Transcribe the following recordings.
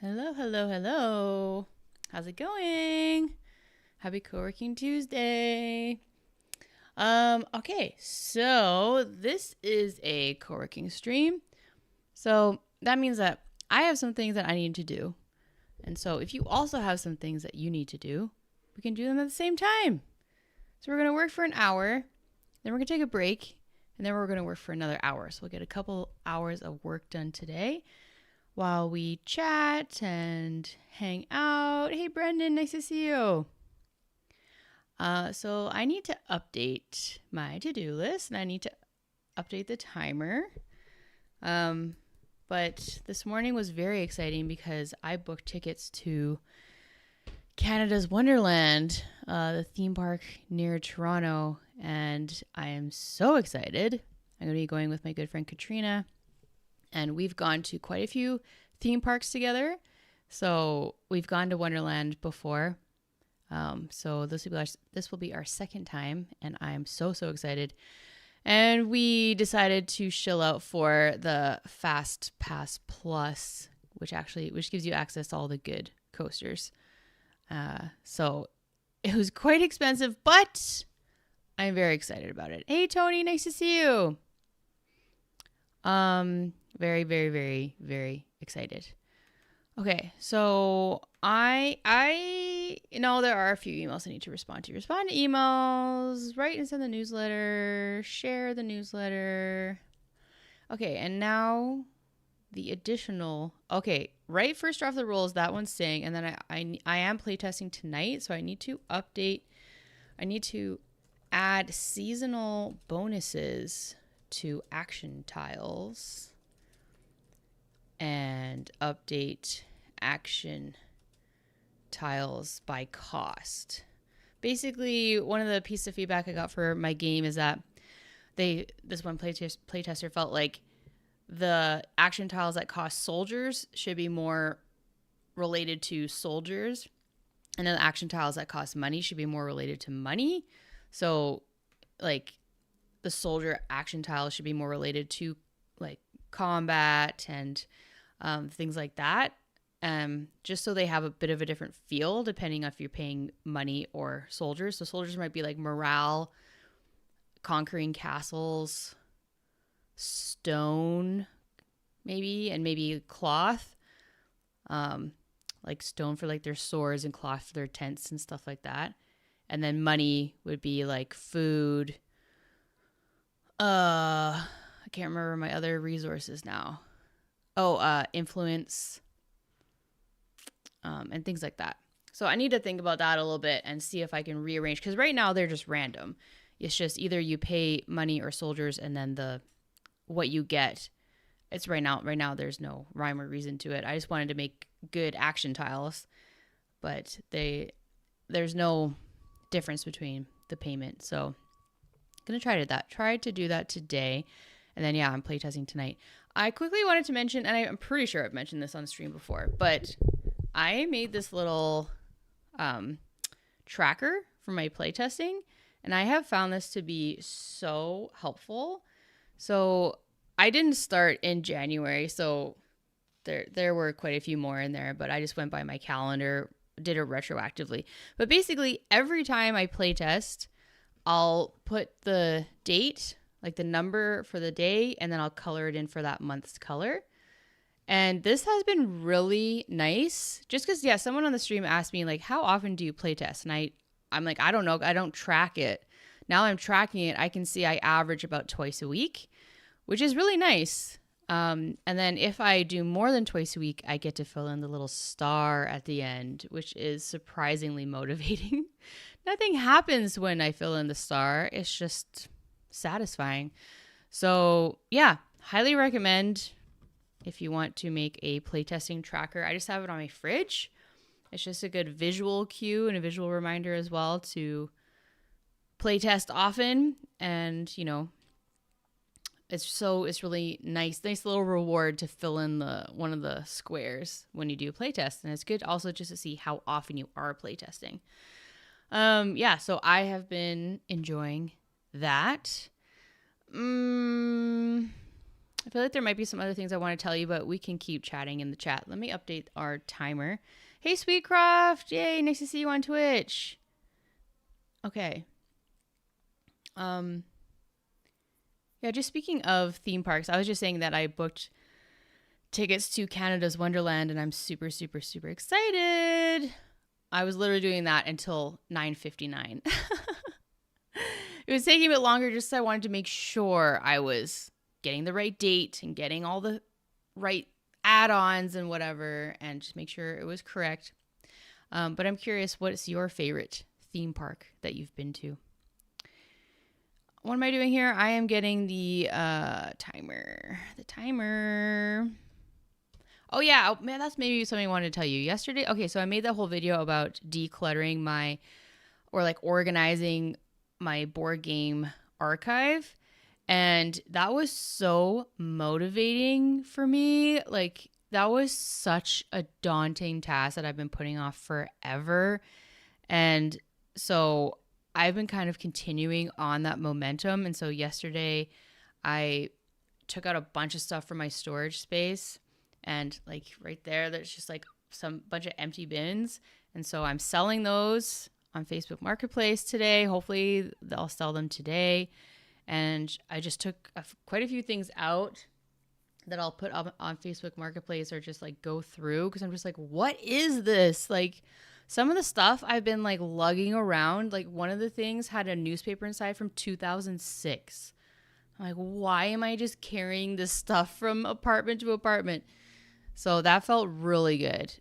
Hello, hello, hello. How's it going? Happy Co-working Tuesday. Okay, so this is a co-working stream. So that means that I have some things that I need to do. And so if you also have some things that you need to do, we can do them at the same time. So we're going to work for an hour, then we're going to take a break, and then we're going to work for another hour. So we'll get a couple hours of work done today while we chat and hang out. Hey, Brendan, nice to see you. So I need to update my to-do list, and I need to update the timer. But this morning was very exciting because I booked tickets to Canada's Wonderland, the theme park near Toronto, and I am so excited. I'm going to be going with my good friend Katrina, and we've gone to quite a few theme parks together. So we've gone to Wonderland before. So this will be our second time, and I'm so excited. And we decided to shill out for the Fast Pass Plus, which gives you access to all the good coasters. So it was quite expensive, but I'm very excited about it. Hey, Tony, nice to see you. Very, very, very, very excited. Okay, so I know there are a few emails I need to respond to. Respond to emails, write and send the newsletter, share the newsletter. Okay, and now the additional. Okay, right first draft of the rules, that one's staying, and then I am playtesting tonight, so I need to update. I need to add seasonal bonuses to action tiles and update action tiles by cost. Basically, one of the pieces of feedback I got for my game is that this one playtester felt like the action tiles that cost soldiers should be more related to soldiers, and then the action tiles that cost money should be more related to money. So, like, the soldier action tiles should be more related to like combat and things like that. Just so they have a bit of a different feel depending on if you're paying money or soldiers. So soldiers might be like morale, conquering castles, stone, maybe, and maybe cloth. Like stone for like their swords and cloth for their tents and stuff like that. And then money would be like food. I can't remember my other resources now. Influence, and things like that. So I need to think about that a little bit and see if I can rearrange, because right now they're just random. It's just either you pay money or soldiers, and then what you get. It's right now there's no rhyme or reason to it. I just wanted to make good action tiles, but there's no difference between the payment. So I'm gonna try to do that today, and then I'm playtesting tonight. I quickly wanted to mention, and I'm pretty sure I've mentioned this on stream before, but I made this little tracker for my playtesting, and I have found this to be so helpful. So I didn't start in January, so there were quite a few more in there, but I just went by my calendar, did it retroactively. But basically, every time I playtest, I'll put the date, like the number for the day, and then I'll color it in for that month's color. And this has been really nice, just because, someone on the stream asked me, like, how often do you playtest? And I'm like, I don't know. I don't track it. Now I'm tracking it. I can see I average about twice a week, which is really nice. And then if I do more than twice a week, I get to fill in the little star at the end, which is surprisingly motivating. Nothing happens when I fill in the star. It's just satisfying. So highly recommend if you want to make a playtesting tracker. I just have it on my fridge. It's just a good visual cue and a visual reminder as well to playtest often. And, it's really nice little reward to fill in one of the squares when you do playtest. And it's good also just to see how often you are playtesting. So I have been enjoying that. I feel like there might be some other things I want to tell you, but we can keep chatting in the chat. Let me update our timer. Hey, Sweetcroft. Yay, nice to see you on Twitch. Okay. Yeah, just speaking of theme parks, I was just saying that I booked tickets to Canada's Wonderland, and I'm super, super, super excited. I was literally doing that until 9:59. It was taking a bit longer just so I wanted to make sure I was getting the right date and getting all the right add-ons and whatever, and just make sure it was correct. But I'm curious, what is your favorite theme park that you've been to? What am I doing here? I am getting the timer. The timer. Oh, yeah. Oh, man, that's maybe something I wanted to tell you. Yesterday, okay, so I made that whole video about decluttering organizing my board game archive. And that was so motivating for me. Like, that was such a daunting task that I've been putting off forever. And so I've been kind of continuing on that momentum. And so yesterday I took out a bunch of stuff from my storage space, and like right there's just like some bunch of empty bins. And so I'm selling those on Facebook Marketplace today. Hopefully I'll sell them today. And I just took quite a few things out that I'll put up on Facebook Marketplace or just like go through, because I'm just like, what is this? Like, some of the stuff I've been like lugging around, like one of the things had a newspaper inside from 2006. I'm like, why am I just carrying this stuff from apartment to apartment? So that felt really good.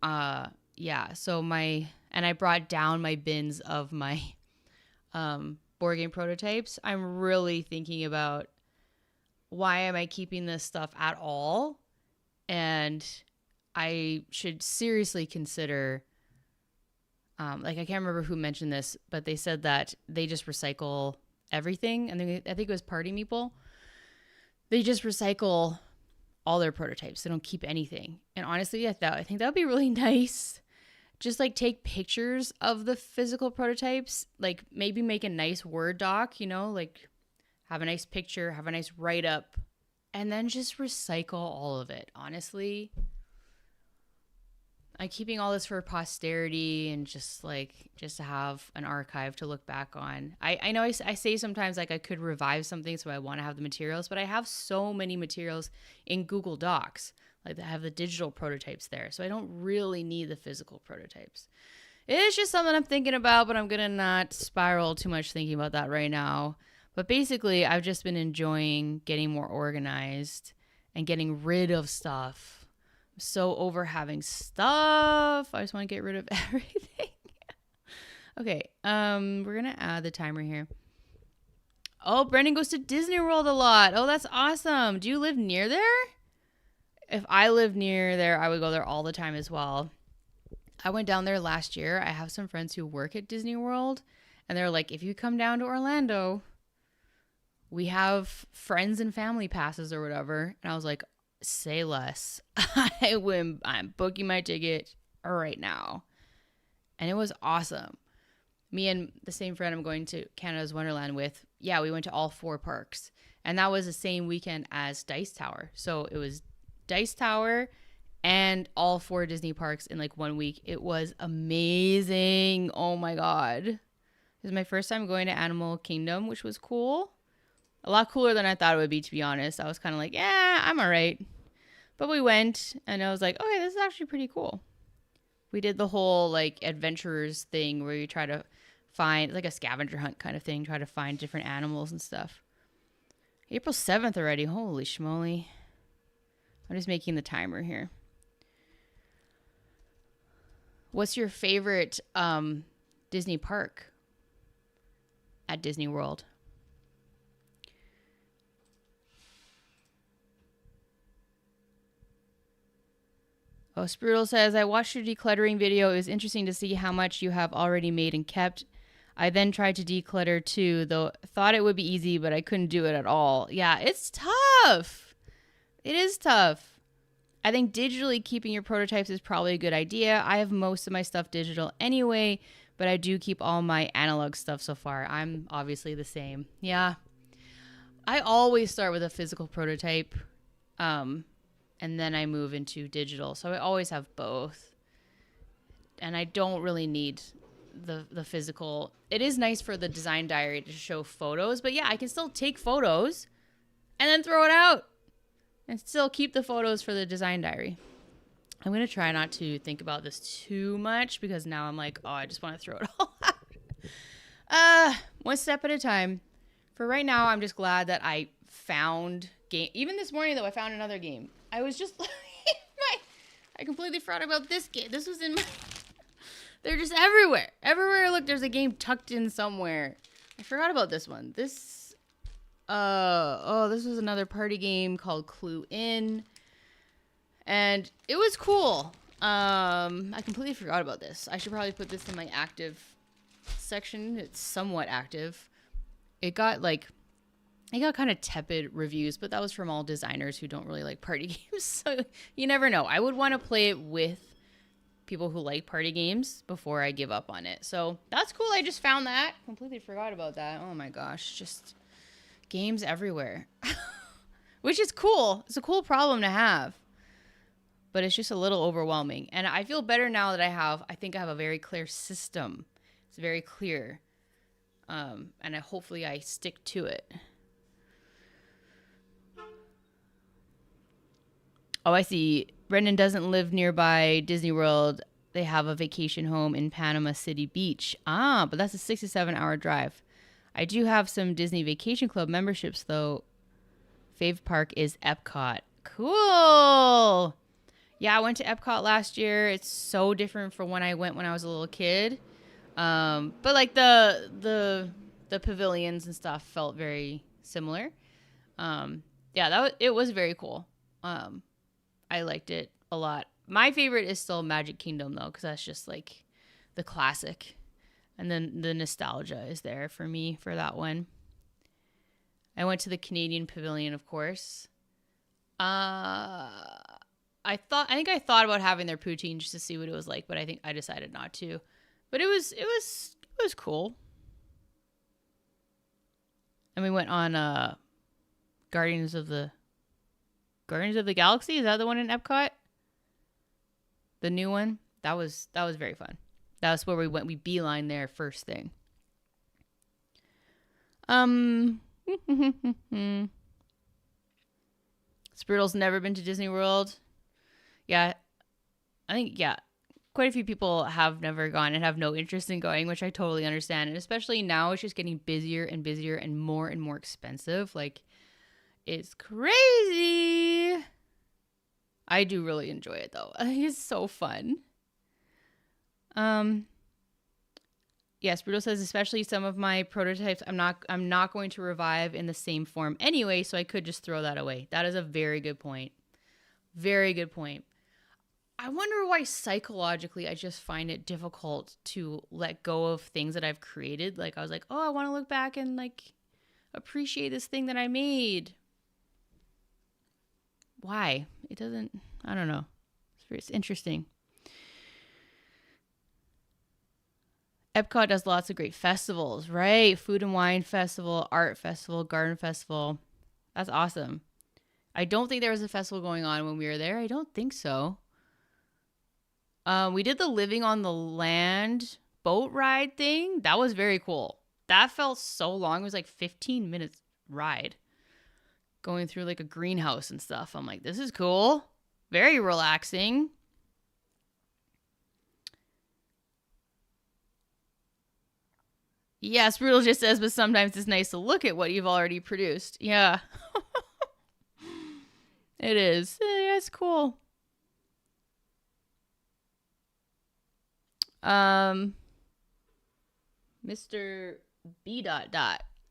Yeah. So I brought down my bins of my board game prototypes. I'm really thinking about, why am I keeping this stuff at all? And I should seriously consider, I can't remember who mentioned this, but they said that they just recycle everything. And I think it was Party Meeple. They just recycle all their prototypes. They don't keep anything. And honestly, I think that would be really nice. Just like take pictures of the physical prototypes, like maybe make a nice Word doc, like have a nice picture, have a nice write-up, and then just recycle all of it. Honestly, I'm keeping all this for posterity and just to have an archive to look back on. I know I say sometimes like I could revive something, so I want to have the materials, but I have so many materials in Google Docs. Like, I have the digital prototypes there, so I don't really need the physical prototypes. It's just something I'm thinking about, but I'm going to not spiral too much thinking about that right now. But basically, I've just been enjoying getting more organized and getting rid of stuff. I'm so over having stuff. I just want to get rid of everything. Okay, we're going to add the timer here. Oh, Brendan goes to Disney World a lot. Oh, that's awesome. Do you live near there? If I lived near there, I would go there all the time as well. I went down there last year. I have some friends who work at Disney World, and they're like, if you come down to Orlando, we have friends and family passes or whatever. And I was like, say less. I'm booking my ticket right now. And it was awesome. Me and the same friend I'm going to Canada's Wonderland with, yeah, we went to all 4 parks. And that was the same weekend as Dice Tower. So it was Dice Tower and all 4 Disney parks in like 1 week. It was amazing. Oh my God. It was my first time going to Animal Kingdom, which was cool. A lot cooler than I thought it would be, to be honest. I was kind of like, yeah, I'm all right. But we went, and I was like, okay, this is actually pretty cool. We did the whole like adventurers thing where you try to find, like a scavenger hunt kind of thing, try to find different animals and stuff. April 7th already. Holy schmoly. I'm just making the timer here. What's your favorite Disney park at Disney World? Oh, Sprudel says, I watched your decluttering video. It was interesting to see how much you have already made and kept. I then tried to declutter too, though thought it would be easy, but I couldn't do it at all. Yeah, it's tough. It is tough. I think digitally keeping your prototypes is probably a good idea. I have most of my stuff digital anyway, but I do keep all my analog stuff so far. I'm obviously the same. Yeah. I always start with a physical prototype, and then I move into digital. So I always have both. And I don't really need the physical. It is nice for the design diary to show photos, but yeah, I can still take photos and then throw it out and still keep the photos for the design diary. I'm going to try not to think about this too much because now I'm like, oh, I just want to throw it all out. One step at a time. For right now, I'm just glad that I found game. Even this morning, though, I found another game. I was just I completely forgot about this game. This was in my... They're just everywhere. Everywhere I look, there's a game tucked in somewhere. I forgot about this one. This was another party game called Clue In. And it was cool. I completely forgot about this. I should probably put this in my active section. It's somewhat active. It got kind of tepid reviews, but that was from all designers who don't really like party games. So you never know. I would want to play it with people who like party games before I give up on it. So that's cool. I just found that. Completely forgot about that. Oh my gosh. Just games everywhere. Which is cool. It's a cool problem to have. But it's just a little overwhelming. And I feel better now that I think I have a very clear system. It's very clear. And hopefully I stick to it. Oh, I see. Brendan doesn't live nearby Disney World. They have a vacation home in Panama City Beach. But that's a 6 to 7 hour drive. I do have some Disney Vacation Club memberships, though. Fave park is Epcot. Cool. Yeah, I went to Epcot last year. It's so different from when I went when I was a little kid. But like the pavilions and stuff felt very similar. It was very cool. I liked it a lot. My favorite is still Magic Kingdom, though, because that's just like the classic. And then the nostalgia is there for me for that one. I went to the Canadian Pavilion, of course. I think I thought about having their poutine just to see what it was like, but I think I decided not to. But it was cool. And we went on Guardians of the Galaxy. Is that the one in Epcot? The new one? That was very fun. That was where we went. We beeline there first thing. Sprudel's never been to Disney World. Yeah. I think, quite a few people have never gone and have no interest in going, which I totally understand. And especially now, it's just getting busier and busier and more expensive. Like, it's crazy. I do really enjoy it, though. I think it's so fun. Yes, Bruto says, especially some of my prototypes, I'm not going to revive in the same form anyway, so I could just throw that away. That is a very good point. Very good point. I wonder why psychologically I just find it difficult to let go of things that I've created. Like, I was like, oh, I want to look back and like appreciate this thing that I made. Why? It doesn't, I don't know. It's interesting. Epcot does lots of great festivals, right? Food and Wine Festival, Art Festival, Garden Festival. That's awesome. I don't think there was a festival going on when we were there. I don't think so. We did the Living on the Land boat ride thing. That was very cool. That felt so long. It was like 15 minutes ride. Going through like a greenhouse and stuff. I'm like, this is cool. Very relaxing. Yeah, Sprudel just says, but sometimes it's nice to look at what you've already produced. Yeah. It is. Yeah, it's cool. Mr. B.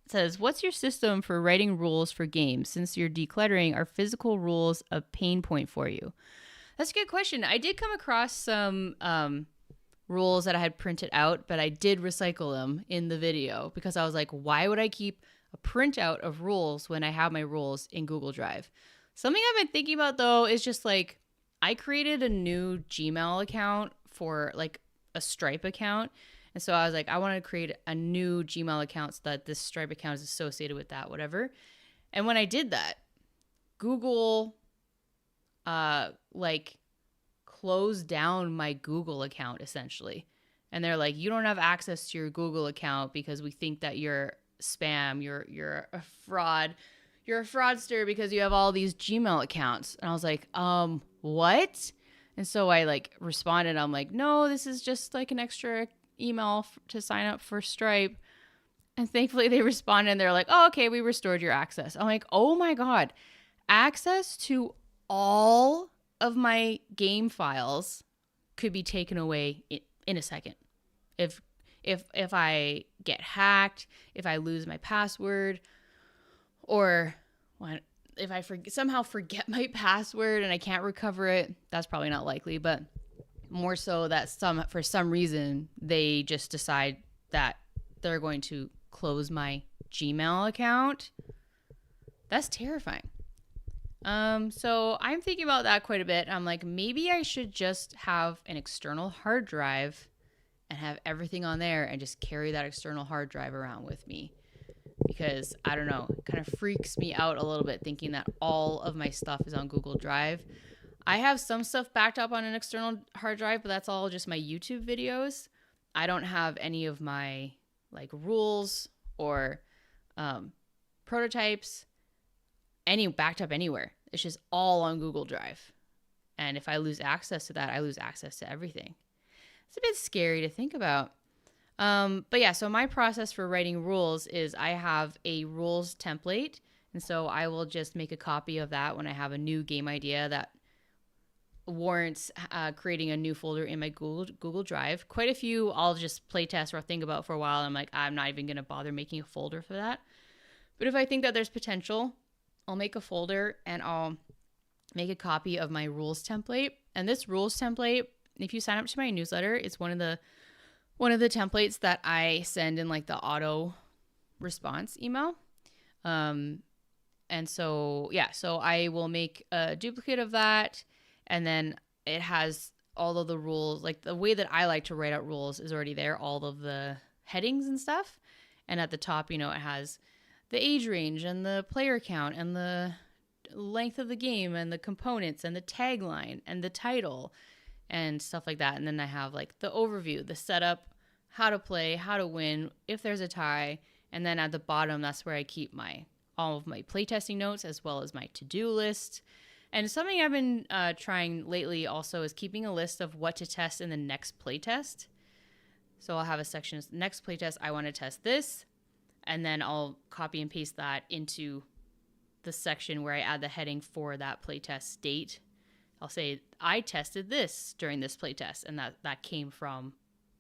says, what's your system for writing rules for games? Since you're decluttering, are physical rules a pain point for you? That's a good question. I did come across some rules that I had printed out, but I did recycle them in the video because I was like, why would I keep a printout of rules when I have my rules in Google Drive? Something I've been thinking about, though, is just like I created a new Gmail account for like a Stripe account. And so I was like, I want to create a new Gmail account so that this Stripe account is associated with that, whatever. And when I did that, Google closed down my Google account essentially. And they're like, you don't have access to your Google account because we think that you're spam, you're a fraud. You're a fraudster because you have all these Gmail accounts. And I was like, what? And so I like responded. I'm like, no, this is just like an extra email to sign up for Stripe. And thankfully they responded and they're like, oh, okay, we restored your access. I'm like, oh my God, access to all of my game files could be taken away in a second. If I get hacked, if I lose my password, or if I somehow forget my password and I can't recover it, that's probably not likely, but more so that for some reason they just decide that they're going to close my Gmail account. That's terrifying. So I'm thinking about that quite a bit. I'm like, maybe I should just have an external hard drive and have everything on there and just carry that external hard drive around with me. Because I don't know, it kind of freaks me out a little bit thinking that all of my stuff is on Google Drive. I have some stuff backed up on an external hard drive, but that's all just my YouTube videos. I don't have any of my like rules or prototypes backed up anywhere. It's just all on Google Drive. And if I lose access to that, I lose access to everything. It's a bit scary to think about. But yeah, so my process for writing rules is I have a rules template. And so I will just make a copy of that when I have a new game idea that warrants creating a new folder in my Google Drive. Quite a few I'll just playtest or think about for a while. I'm like, I'm not even going to bother making a folder for that. But if I think that there's potential, I'll make a folder and I'll make a copy of my rules template. And this rules template, if you sign up to my newsletter, it's one of the templates that I send in like the auto response email. And so, yeah, so I will make a duplicate of that. And then it has all of the rules, like the way that I like to write out rules is already there, all of the headings and stuff. And at the top, it has the age range and the player count and the length of the game and the components and the tagline and the title and stuff like that. And then I have like the overview, the setup, how to play, how to win, if there's a tie. And then at the bottom, that's where I keep all of my playtesting notes as well as my to-do list. And something I've been trying lately also is keeping a list of what to test in the next playtest. So I'll have a section, next playtest, I want to test this. And then I'll copy and paste that into the section where I add the heading for that playtest date. I'll say, I tested this during this playtest, and that came from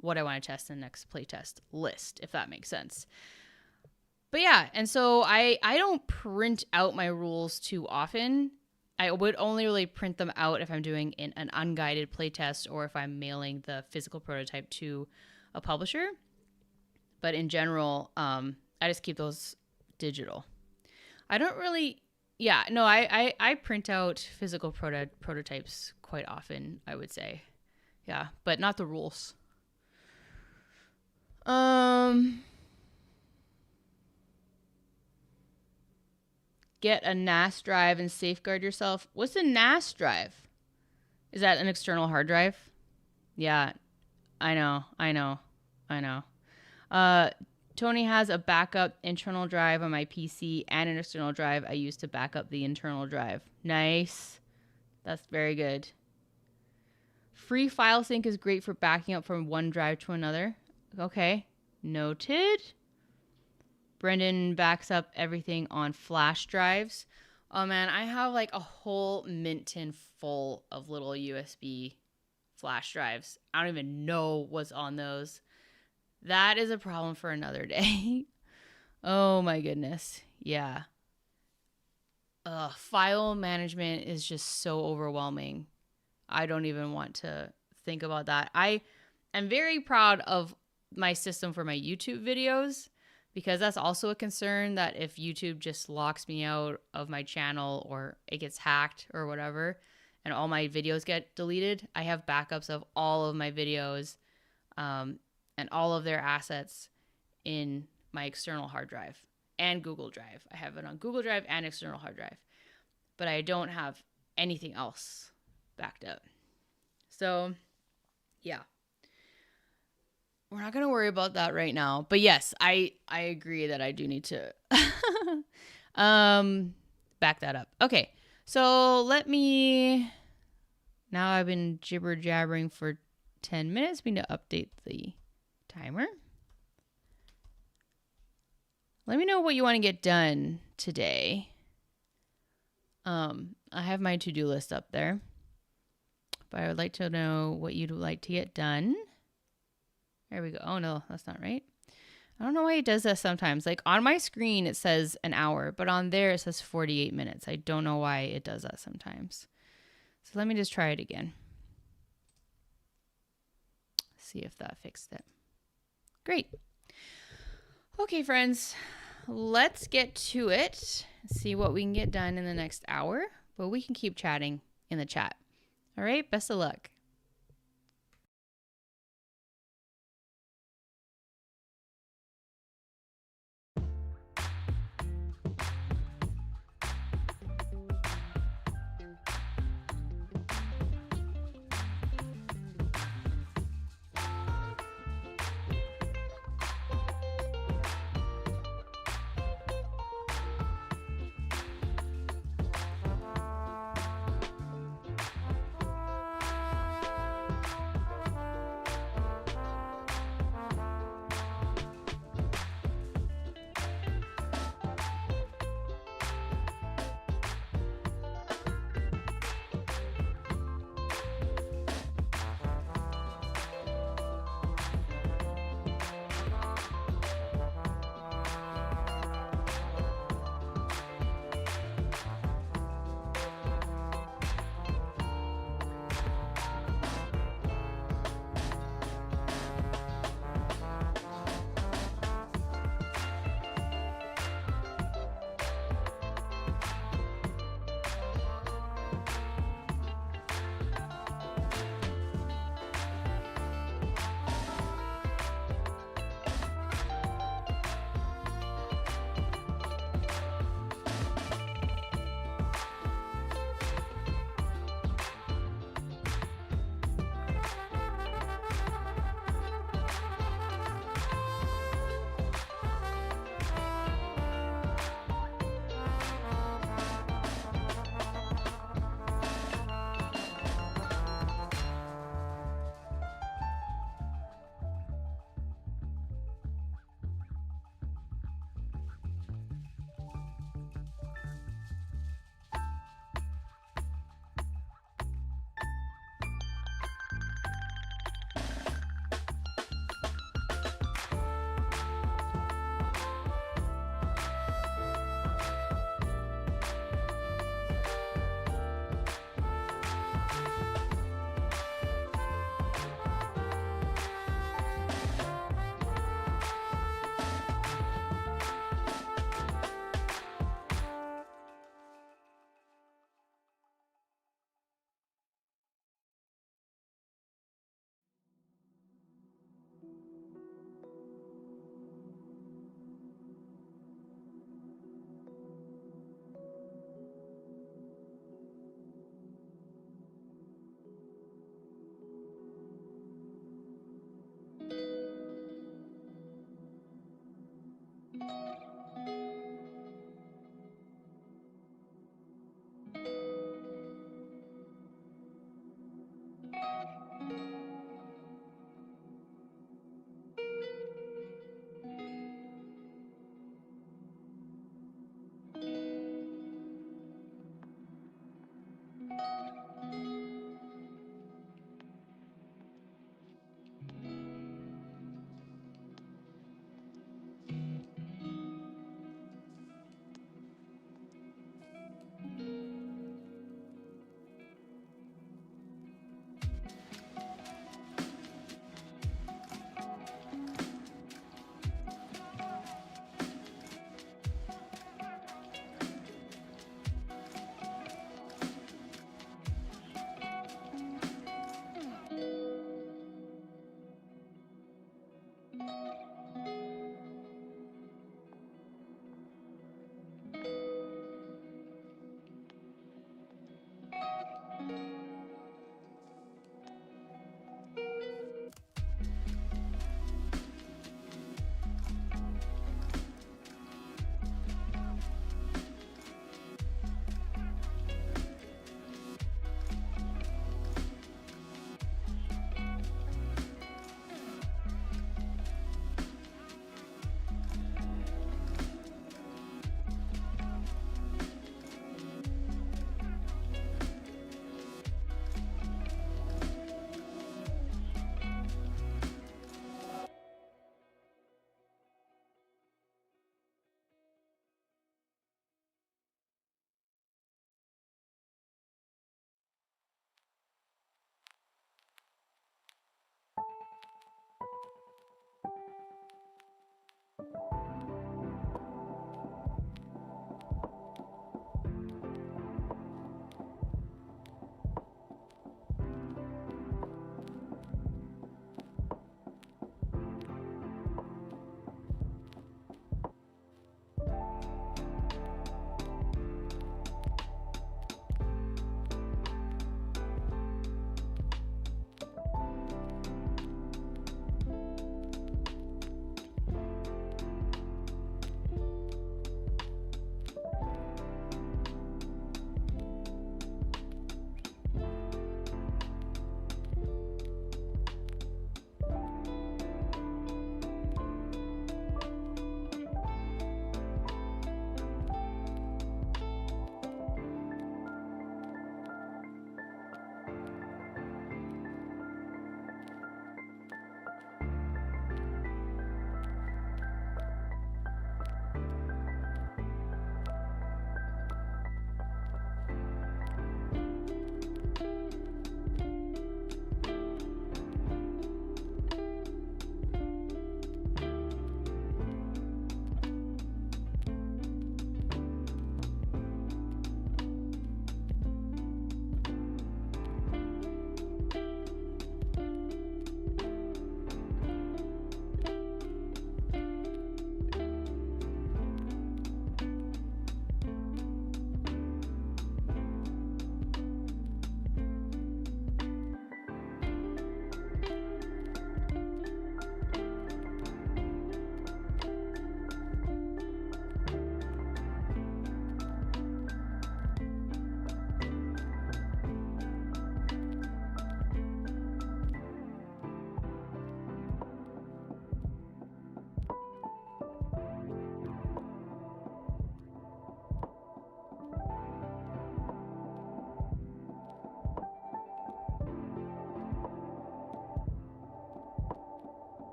what I want to test in the next playtest list, if that makes sense. But yeah, and so I don't print out my rules too often. I would only really print them out if I'm doing an unguided playtest or if I'm mailing the physical prototype to a publisher. But in general, I just keep those digital. I don't really, I print out physical prototypes quite often, I would say. Yeah, but not the rules. Get a NAS drive and safeguard yourself. What's a NAS drive? Is that an external hard drive? Yeah, I know. Tony has a backup internal drive on my PC and an external drive I use to back up the internal drive. Nice. That's very good. Free file sync is great for backing up from one drive to another. Okay. Noted. Brendan backs up everything on flash drives. Oh man, I have like a whole mint tin full of little USB flash drives. I don't even know what's on those. That is a problem for another day. Oh my goodness. Yeah. File management is just so overwhelming. I don't even want to think about that. I am very proud of my system for my YouTube videos because that's also a concern that if YouTube just locks me out of my channel or it gets hacked or whatever and all my videos get deleted, I have backups of all of my videos and all of their assets in my external hard drive. and Google Drive. I have it on Google Drive and external hard drive, but I don't have anything else backed up. So yeah, we're not going to worry about that right now. But yes, I agree that I do need to back that up. Okay. So let me, now I've been jibber jabbering for 10 minutes. We need to update the timer. Let me know what you want to get done today. I have my to-do list up there, but I would like to know what you'd like to get done. There we go. Oh no, that's not right. I don't know why it does that sometimes. Like on my screen, it says an hour, but on there it says 48 minutes. I don't know why it does that sometimes. So let me just try it again. See if that fixed it. Great. Okay, friends, let's get to it. See what we can get done in the next hour, but we can keep chatting in the chat. All right, best of luck.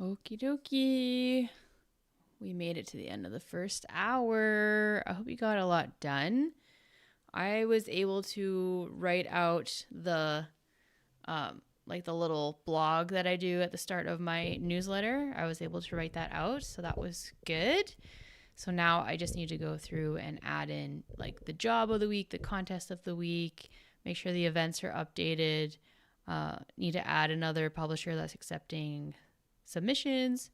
Okie dokie. We made it to the end of the first hour. I hope you got a lot done. I was able to write out the like the little blog that I do at the start of my newsletter. I was able to write that out, so that was good. So now I just need to go through and add in like the job of the week, the contest of the week, make sure the events are updated. Need to add another publisher that's accepting submissions,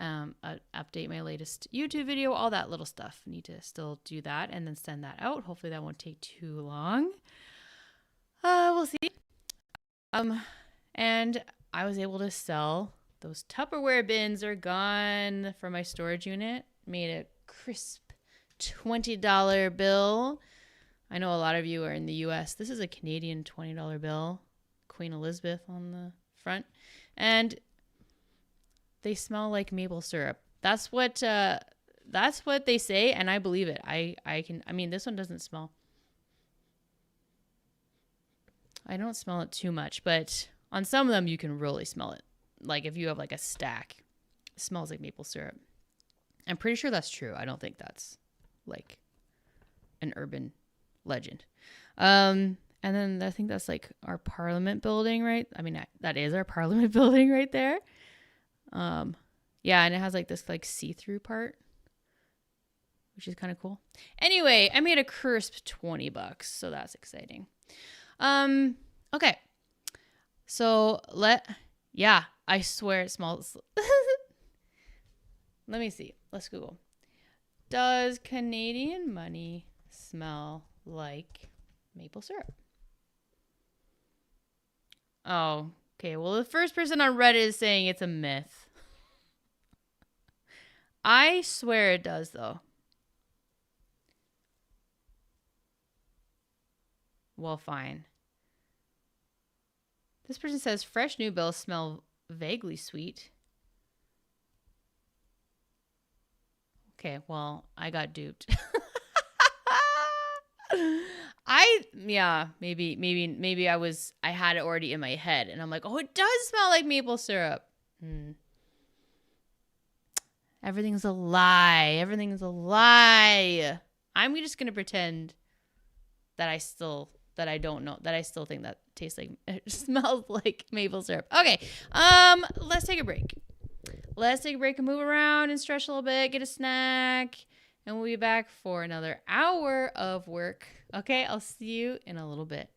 update my latest YouTube video, all that little stuff. Need to still do that and then send that out. Hopefully that won't take too long. We'll see. And I was able to sell those Tupperware bins are gone from my storage unit. Made a crisp $20 bill. I know a lot of you are in the US. This is a Canadian $20 bill. Queen Elizabeth on the front. And they smell like maple syrup. That's what they say, and I believe it. I mean, this one doesn't smell. I don't smell it too much, but on some of them you can really smell it. Like if you have like a stack, it smells like maple syrup. I'm pretty sure that's true. I don't think that's like an urban legend. And then I think that's like our Parliament building, right? I mean, that is our Parliament building right there. Yeah, and it has like this like see-through part, which is kind of cool. Anyway, I made a crisp $20, so that's exciting. Okay. So I swear it smells. Let me see. Let's Google. Does Canadian money smell like maple syrup? Oh, okay. Well, the first person on Reddit is saying it's a myth. I swear it does, though. Well, fine. This person says fresh new bills smell vaguely sweet. Okay, well, I got duped. Maybe I had it already in my head and I'm like, oh, it does smell like maple syrup. Everything's a lie. Everything's a lie. I'm just going to pretend that I still think that tastes like, it smells like maple syrup. Okay. Let's take a break. Let's take a break and move around and stretch a little bit, get a snack, and we'll be back for another hour of work. Okay, I'll see you in a little bit.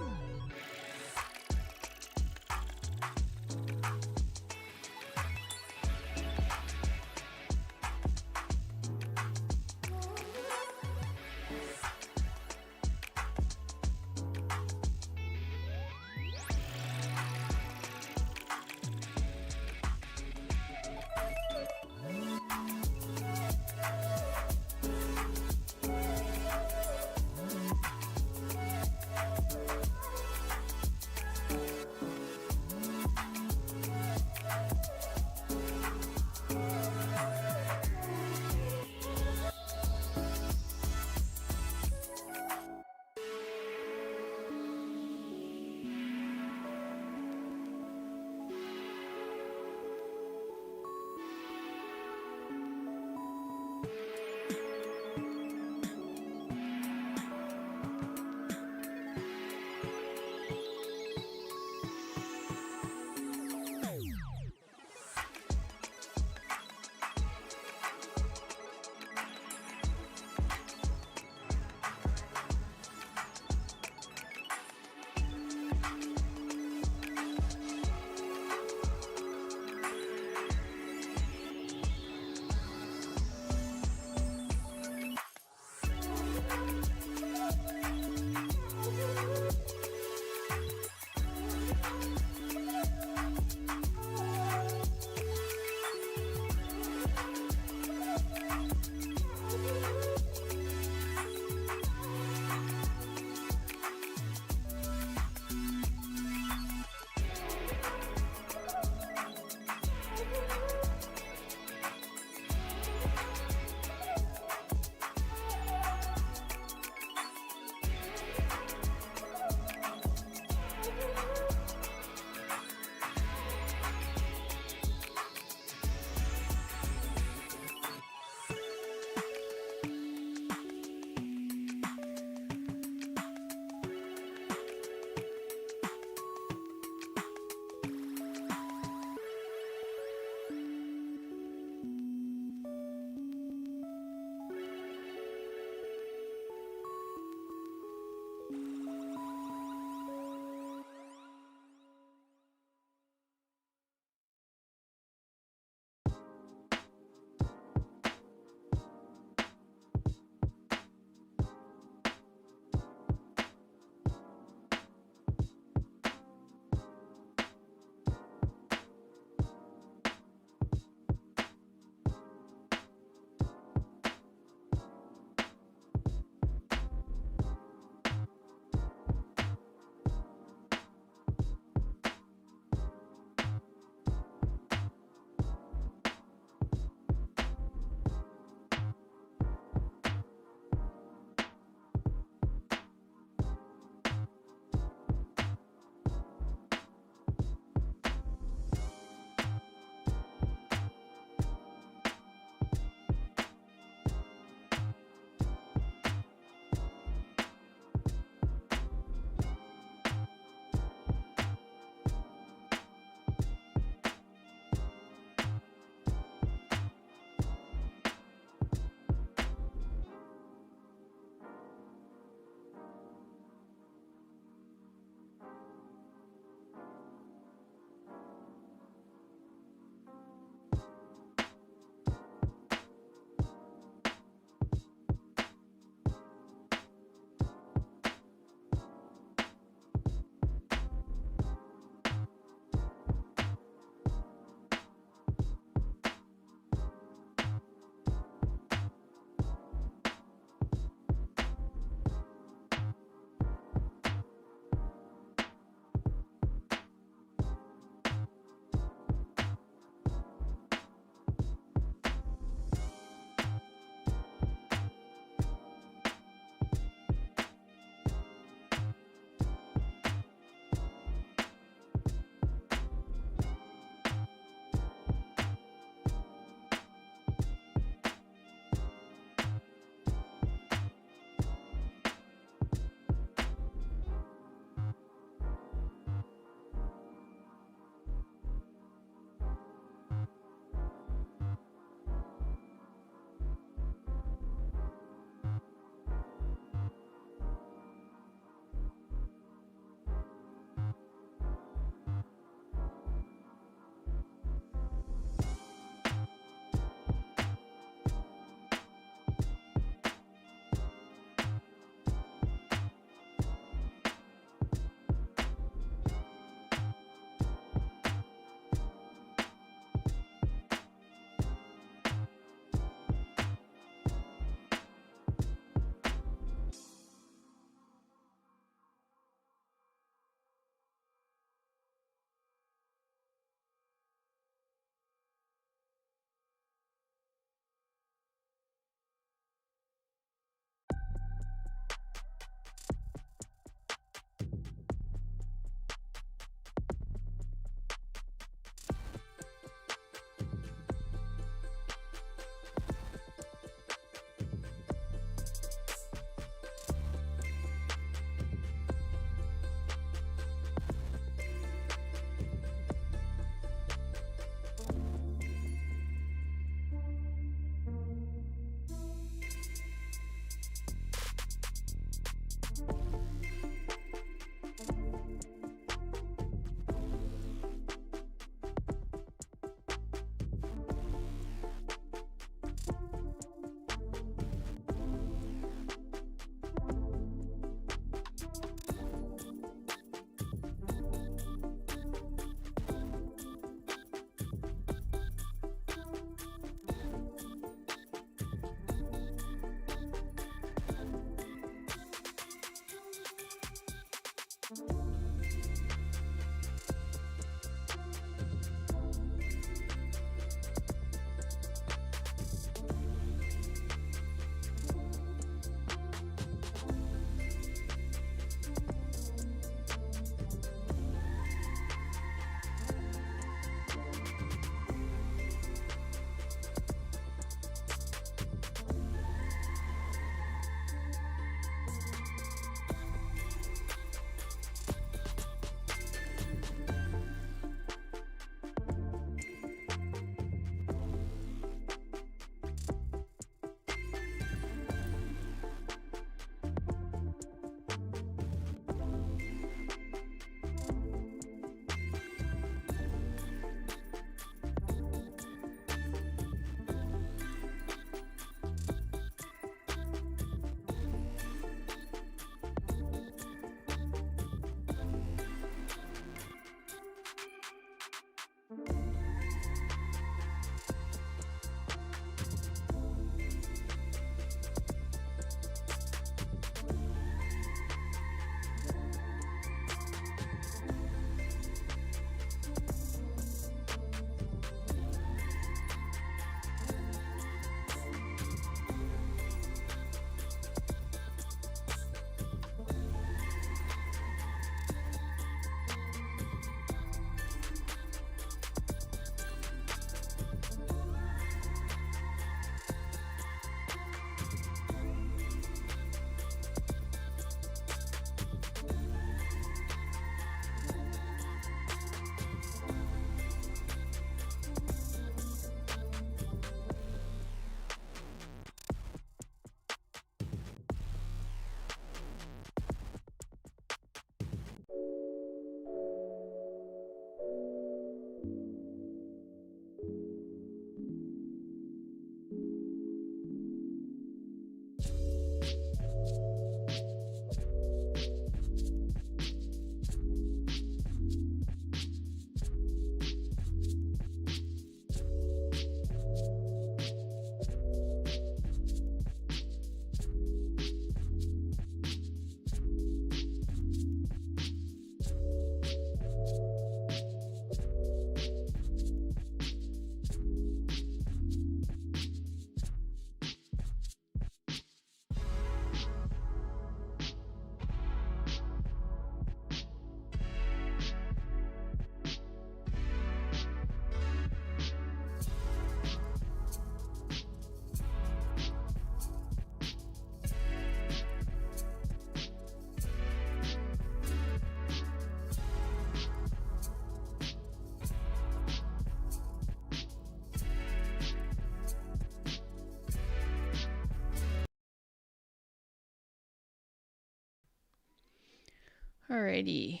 Alrighty.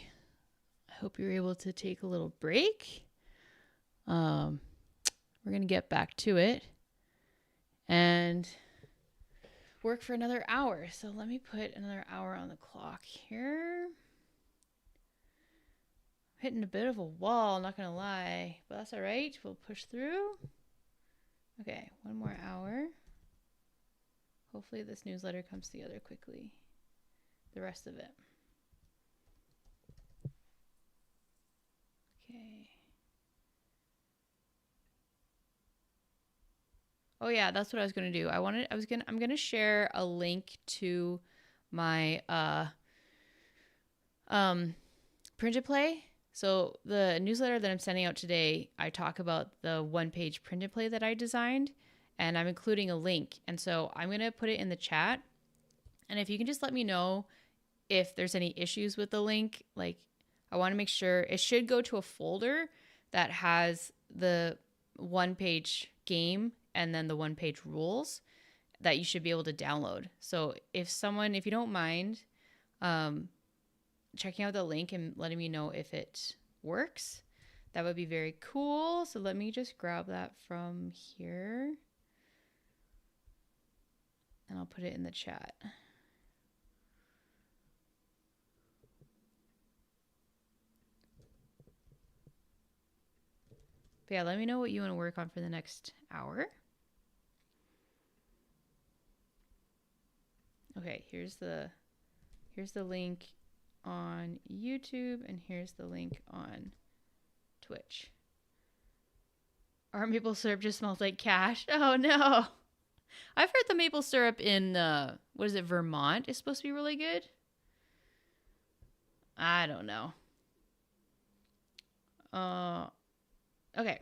I hope you're able to take a little break. We're going to get back to it and work for another hour. So let me put another hour on the clock here. Hitting a bit of a wall, not going to lie, but that's all right. We'll push through. Okay, one more hour. Hopefully this newsletter comes together quickly. The rest of it. Okay. Oh yeah, that's what I was gonna do. I'm gonna share a link to my print and play. So the newsletter that I'm sending out today, I talk about the one-page print and play that I designed, and I'm including a link. And so I'm gonna put it in the chat. And if you can just let me know if there's any issues with the link, like I want to make sure it should go to a folder that has the one-page game and then the one-page rules that you should be able to download. So if you don't mind checking out the link and letting me know if it works, that would be very cool. So let me just grab that from here and I'll put it in the chat. But yeah, let me know what you want to work on for the next hour. Okay, here's the link on YouTube and here's the link on Twitch. Our maple syrup just smells like cash. Oh no. I've heard the maple syrup in what is it, Vermont is supposed to be really good. I don't know. Okay.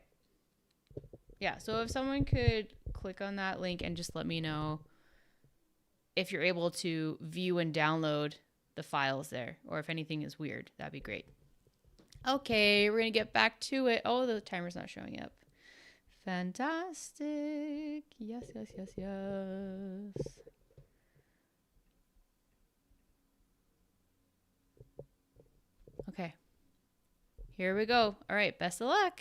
Yeah, so if someone could click on that link and just let me know if you're able to view and download the files there, or if anything is weird, that'd be great. Okay, we're gonna get back to it. Oh, the timer's not showing up. Fantastic. Yes, yes, yes, yes. Okay. Here we go. All right, best of luck.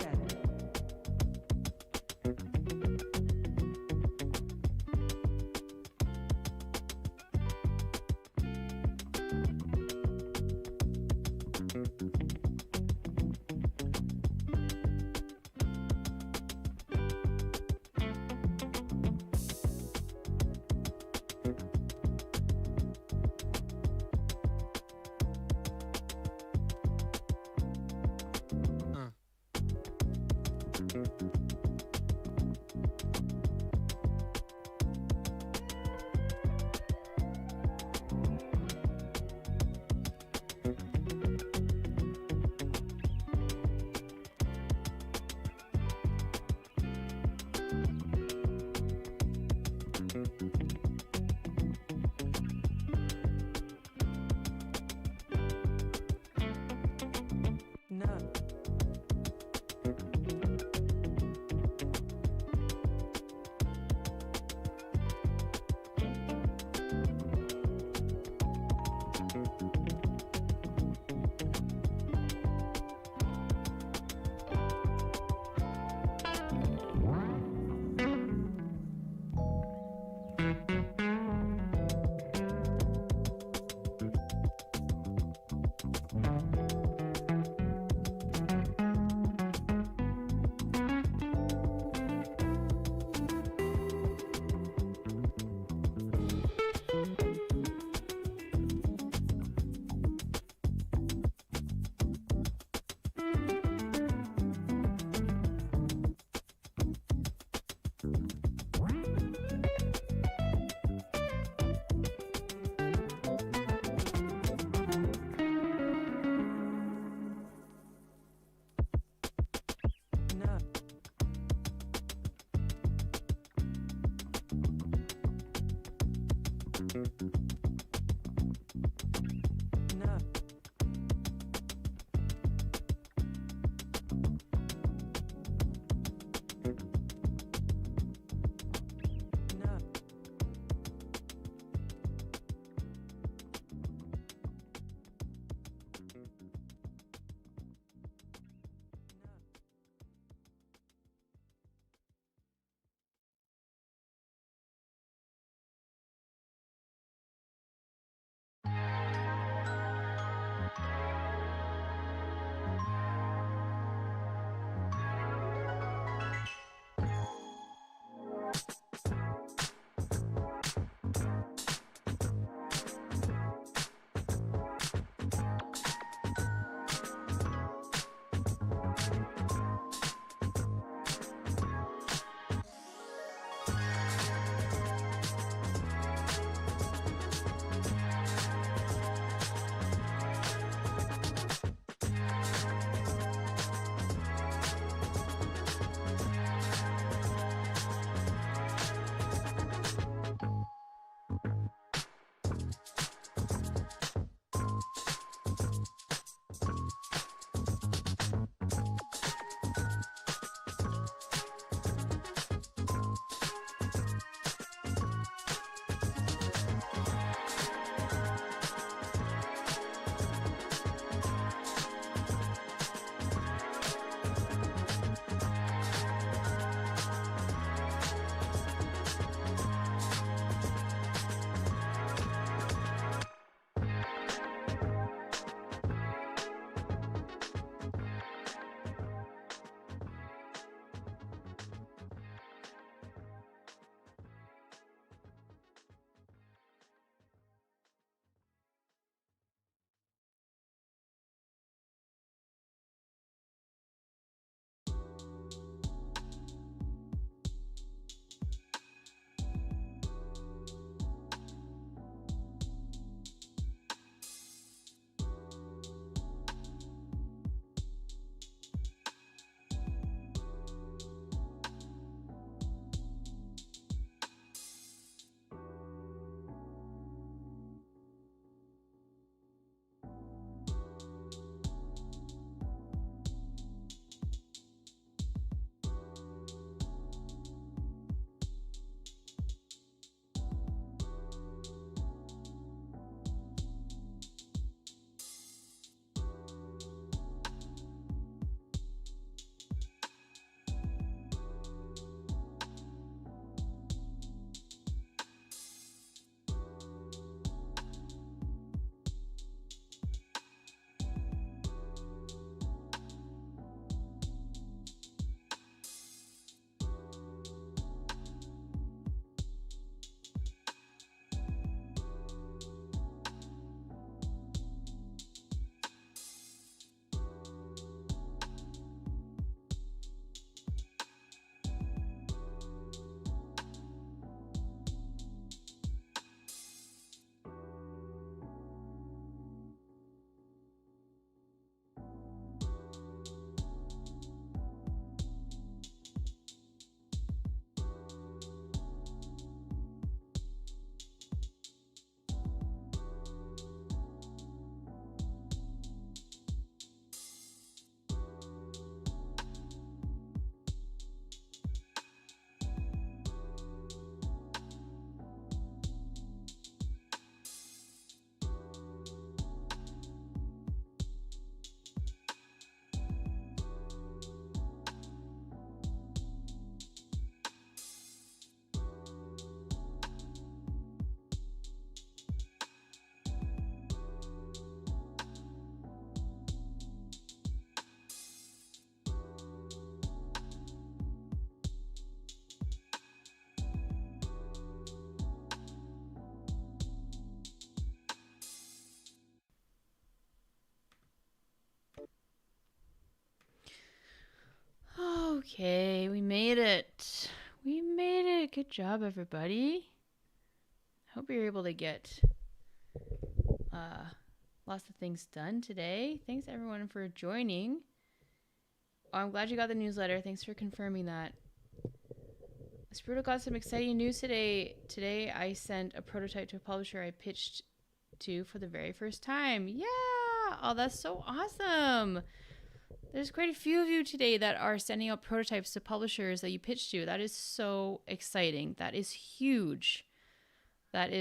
Uh. Okay, we made it. We made it. Good job, everybody. Hope you're able to get lots of things done today. Thanks, everyone, for joining. Oh, I'm glad you got the newsletter. Thanks for confirming that. Spruto got some exciting news today. Today, I sent a prototype to a publisher I pitched to for the very first time. Yeah! Oh, that's so awesome. There's quite a few of you today that are sending out prototypes to publishers that you pitched to. That is so exciting. That is huge. That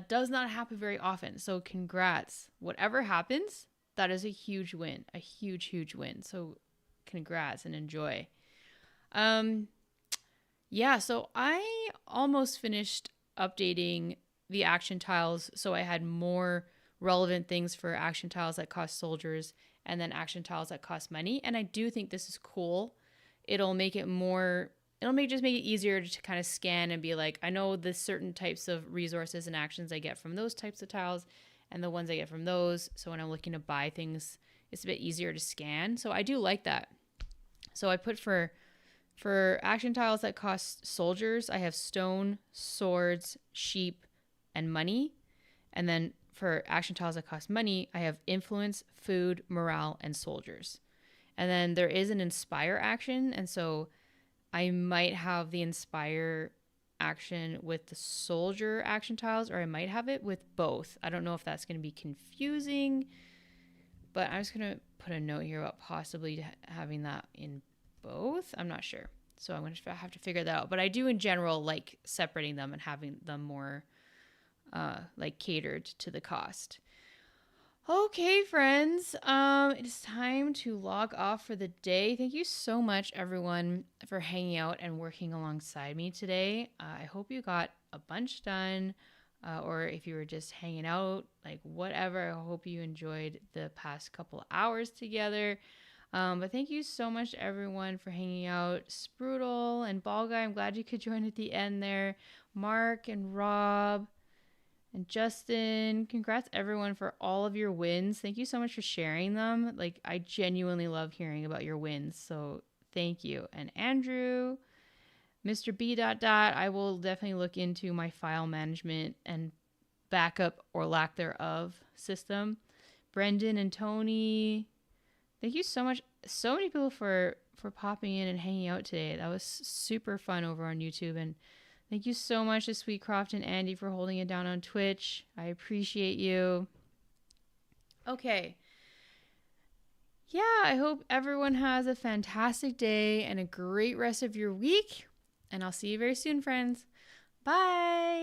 does not happen very often. So congrats. Whatever happens, that is a huge win. A huge, huge win. So congrats and enjoy. Yeah, so I almost finished updating the action tiles so I had more relevant things for action tiles that cost soldiers and then action tiles that cost money. And I do think this is cool. It'll make it easier to kind of scan and be like, I know the certain types of resources and actions I get from those types of tiles and the ones I get from those. So when I'm looking to buy things, it's a bit easier to scan. So I do like that. So I put for action tiles that cost soldiers, I have stone, swords, sheep, and money. And then for action tiles that cost money, I have influence, food, morale, and soldiers. And then there is an inspire action. And so I might have the inspire action with the soldier action tiles, or I might have it with both. I don't know if that's going to be confusing, but I'm just going to put a note here about possibly having that in both. I'm not sure. So I'm going to have to figure that out. But I do in general like separating them and having them more like catered to the cost. Okay, friends. It is time to log off for the day. Thank you so much, everyone, for hanging out and working alongside me today. I hope you got a bunch done, or if you were just hanging out, like whatever. I hope you enjoyed the past couple hours together. But thank you so much, everyone, for hanging out. Sprudel and Ball Guy, I'm glad you could join at the end there. Mark and Rob and Justin, congrats everyone for all of your wins. Thank you so much for sharing them. Like, I genuinely love hearing about your wins. So thank you. And Andrew, Mr. B. I will definitely look into my file management and backup or lack thereof system. Brendan and Tony, thank you so much. So many people for popping in and hanging out today. That was super fun over on YouTube. And thank you so much to Sweetcroft and Andy for holding it down on Twitch. I appreciate you. Okay. Yeah, I hope everyone has a fantastic day and a great rest of your week. And I'll see you very soon, friends. Bye.